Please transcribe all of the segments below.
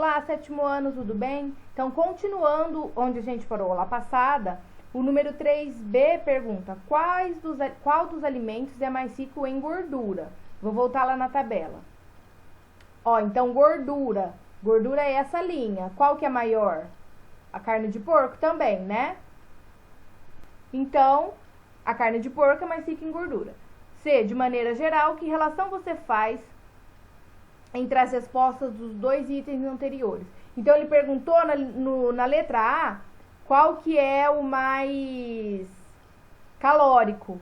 Olá, sétimo ano, tudo bem? Então, continuando onde a gente parou lá passada, o número 3B pergunta: qual dos alimentos é mais rico em gordura? Vou voltar lá na tabela. Ó, então gordura. Gordura é essa linha. Qual que é maior? A carne de porco também, né? Então, a carne de porco é mais rica em gordura. C, de maneira geral, que relação você faz entre as respostas dos dois itens anteriores? Então, ele perguntou na letra A qual que é o mais calórico,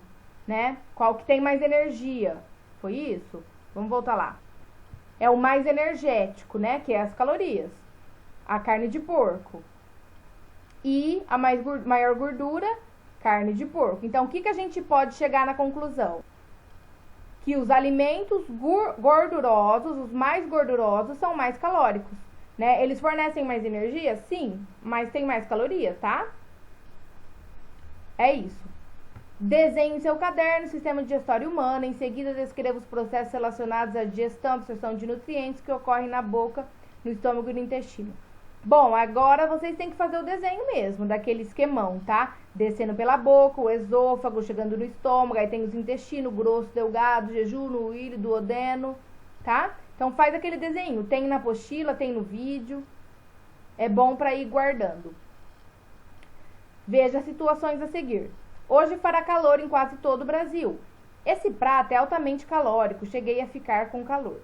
né? Qual que tem mais energia. Foi isso? Vamos voltar lá. É o mais energético, né? Que é as calorias. A carne de porco. E a maior gordura, carne de porco. Então, o que a gente pode chegar na conclusão? Que os alimentos gordurosos, os mais gordurosos, são mais calóricos, né? Eles fornecem mais energia? Sim, mas tem mais calorias, tá? É isso. Desenhe seu caderno, sistema digestório humano. Em seguida, descreva os processos relacionados à digestão, absorção de nutrientes que ocorrem na boca, no estômago e no intestino. Bom, agora vocês têm que fazer o desenho mesmo, daquele esquemão, tá? Descendo pela boca, o esôfago, chegando no estômago, aí tem os intestinos, grosso, delgado, jejum, ilho, duodeno, tá? Então faz aquele desenho, tem na apostila, tem no vídeo, é bom para ir guardando. Veja as situações a seguir. Hoje fará calor em quase todo o Brasil. Esse prato é altamente calórico, cheguei a ficar com calor.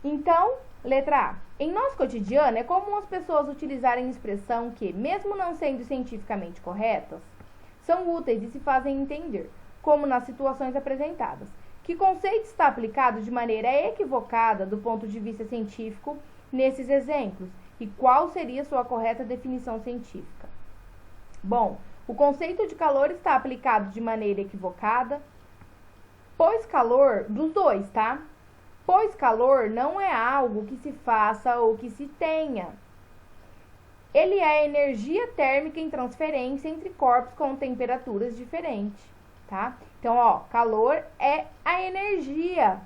Então, letra A. Em nosso cotidiano, é comum as pessoas utilizarem expressão que, mesmo não sendo cientificamente corretas, são úteis e se fazem entender, como nas situações apresentadas. Que conceito está aplicado de maneira equivocada do ponto de vista científico nesses exemplos? E qual seria sua correta definição científica? Bom, o conceito de calor está aplicado de maneira equivocada, pois calor, dos dois, tá? Pois calor não é algo que se faça ou que se tenha. Ele é energia térmica em transferência entre corpos com temperaturas diferentes, tá? Então, ó, calor é a energia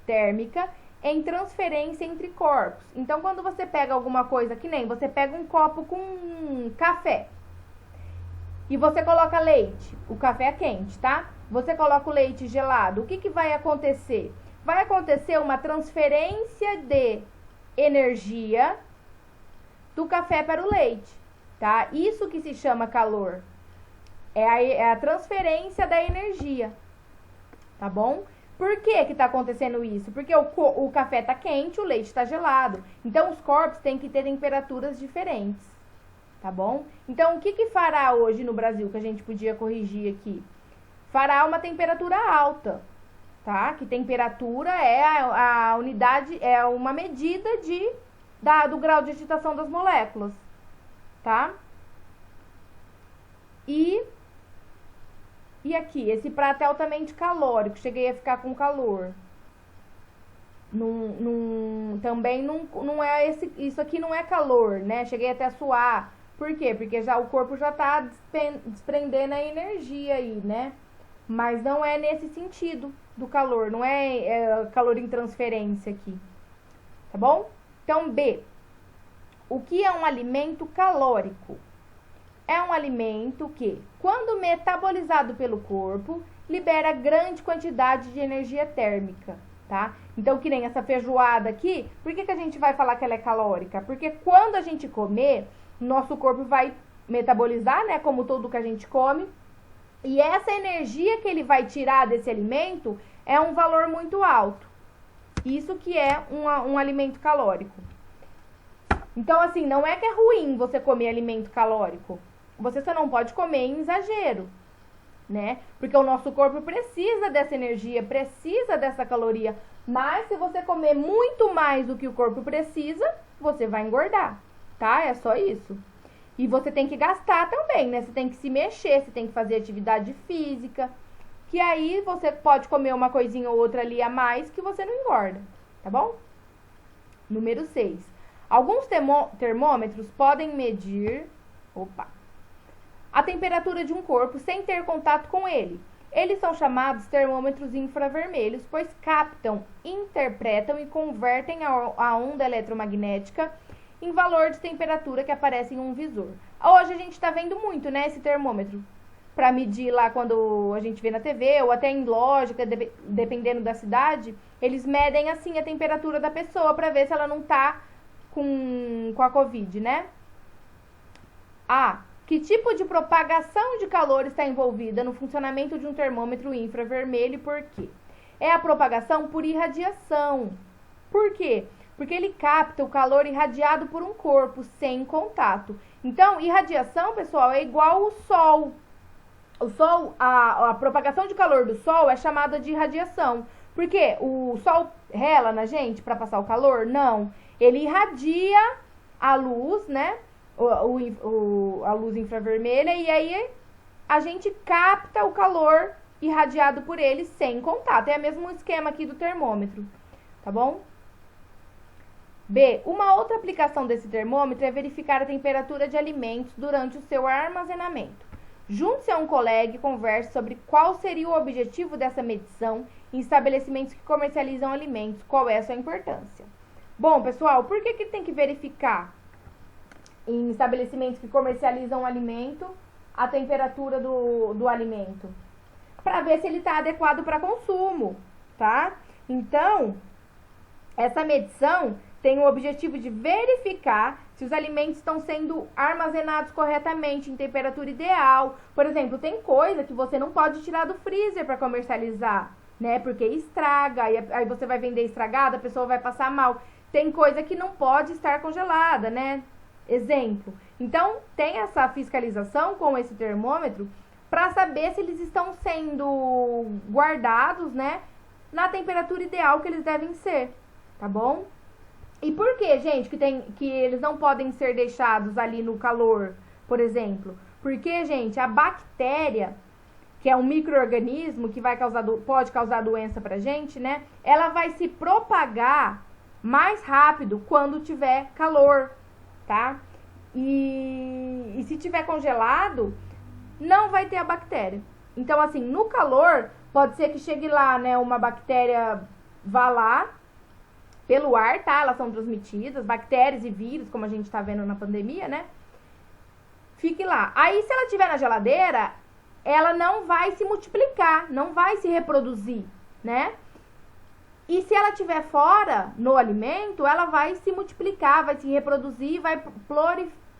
térmica em transferência entre corpos. Então, quando você pega alguma coisa, que nem você pega um copo com café e você coloca leite, o café é quente, tá? Você coloca o leite gelado, o que vai acontecer? Vai acontecer uma transferência de energia do café para o leite, tá? Isso que se chama calor. É a transferência da energia, tá bom? Por que que tá acontecendo isso? Porque o café tá quente, o leite tá gelado. Então, os corpos têm que ter temperaturas diferentes, tá bom? Então, o que fará hoje no Brasil, que a gente podia corrigir aqui? Fará uma temperatura alta, tá? Que temperatura é a unidade, é uma medida do grau de agitação das moléculas, tá? E aqui, esse prato é altamente calórico, cheguei a ficar com calor. Também não é isso aqui não é calor, né? Cheguei até a suar. Por quê? Porque o corpo já tá desprendendo a energia aí, né? Mas não é nesse sentido do calor, não é calor em transferência aqui, tá bom? Então, B. O que é um alimento calórico? É um alimento que, quando metabolizado pelo corpo, libera grande quantidade de energia térmica, tá? Então, que nem essa feijoada aqui, por que a gente vai falar que ela é calórica? Porque quando a gente comer, nosso corpo vai metabolizar, né, como tudo que a gente come, e essa energia que ele vai tirar desse alimento é um valor muito alto. Isso que é um alimento calórico. Então, assim, não é que é ruim você comer alimento calórico. Você só não pode comer em exagero, né? Porque o nosso corpo precisa dessa energia, precisa dessa caloria. Mas se você comer muito mais do que o corpo precisa, você vai engordar, tá? É só isso. E você tem que gastar também, né? Você tem que se mexer, você tem que fazer atividade física. Que aí você pode comer uma coisinha ou outra ali a mais que você não engorda, tá bom? Número 6. Alguns termômetros podem medir a temperatura de um corpo sem ter contato com ele. Eles são chamados termômetros infravermelhos, pois captam, interpretam e convertem a onda eletromagnética em valor de temperatura que aparece em um visor. Hoje a gente está vendo muito, né, esse termômetro, para medir lá quando a gente vê na TV, ou até em loja, dependendo da cidade, eles medem assim a temperatura da pessoa para ver se ela não tá com a Covid, né? Que tipo de propagação de calor está envolvida no funcionamento de um termômetro infravermelho e por quê? É a propagação por irradiação. Por quê? Porque ele capta o calor irradiado por um corpo sem contato. Então, irradiação, pessoal, é igual ao Sol. O Sol, a propagação de calor do Sol é chamada de irradiação. Por quê? O Sol rela na gente para passar o calor? Não. Ele irradia a luz, né? A luz infravermelha, e aí a gente capta o calor irradiado por ele sem contato. É o mesmo esquema aqui do termômetro, tá bom? B. Uma outra aplicação desse termômetro é verificar a temperatura de alimentos durante o seu armazenamento. Junte-se a um colega e converse sobre qual seria o objetivo dessa medição em estabelecimentos que comercializam alimentos, qual é a sua importância. Bom, pessoal, por que tem que verificar em estabelecimentos que comercializam alimento a temperatura do alimento? Para ver se ele está adequado para consumo, tá? Então, essa medição tem o objetivo de verificar se os alimentos estão sendo armazenados corretamente em temperatura ideal. Por exemplo, tem coisa que você não pode tirar do freezer para comercializar, né? Porque estraga, aí você vai vender estragada, a pessoa vai passar mal. Tem coisa que não pode estar congelada, né? Exemplo. Então, tem essa fiscalização com esse termômetro para saber se eles estão sendo guardados, né, na temperatura ideal que eles devem ser, tá bom? E por que, gente, que eles não podem ser deixados ali no calor, por exemplo? Porque, gente, a bactéria, que é um micro-organismo que pode causar doença pra gente, né? Ela vai se propagar mais rápido quando tiver calor, tá? E se tiver congelado, não vai ter a bactéria. Então, assim, no calor, pode ser que chegue lá, né, uma bactéria vá lá pelo ar, tá? Elas são transmitidas, bactérias e vírus, como a gente tá vendo na pandemia, né? Fique lá. Aí, se ela estiver na geladeira, ela não vai se multiplicar, não vai se reproduzir, né? E se ela estiver fora, no alimento, ela vai se multiplicar, vai se reproduzir, vai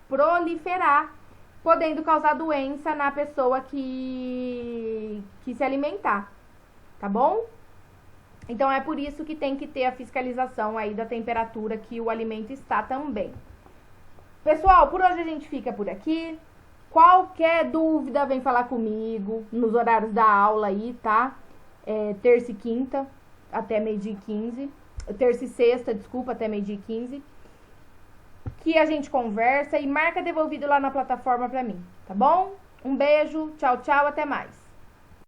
proliferar, podendo causar doença na pessoa que se alimentar, tá bom? Então, é por isso que tem que ter a fiscalização aí da temperatura que o alimento está também. Pessoal, por hoje a gente fica por aqui. Qualquer dúvida, vem falar comigo nos horários da aula aí, tá? Terça e quinta, até meio-dia e 15. Terça e sexta, desculpa, até meio-dia e 15. Que a gente conversa e marca devolvido lá na plataforma pra mim, tá bom? Um beijo, tchau, tchau, até mais.